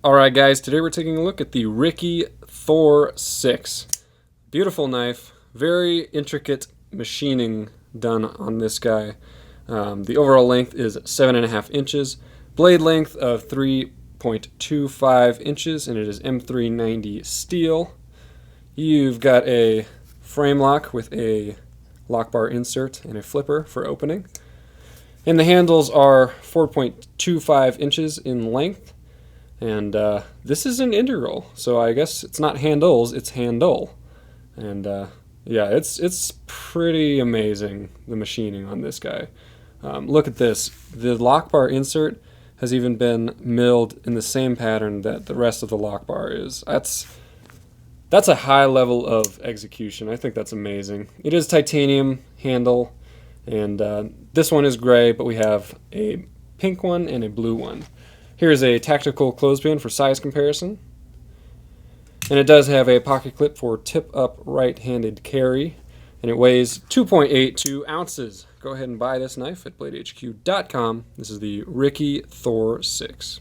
Alright guys, today we're taking a look at the Rike Thor6. Beautiful knife, very intricate machining done on this guy. The overall length is 7.5 inches, blade length of 3.25 inches, and it is M390 steel. You've got a frame lock with a lock bar insert and a flipper for opening. And the handles are 4.25 inches in length. And this is an integral, so I guess it's not handles, it's handle. And yeah, it's pretty amazing, the machining on this guy. Look at this. The lock bar insert has even been milled in the same pattern that the rest of the lock bar is. That's a high level of execution. I think that's amazing. It is titanium handle, and this one is gray, but we have a pink one and a blue one. Here's a tactical clothespin for size comparison. And it does have a pocket clip for tip-up right-handed carry. And it weighs 2.82 ounces. Go ahead and buy this knife at bladehq.com. This is the Rike Thor6.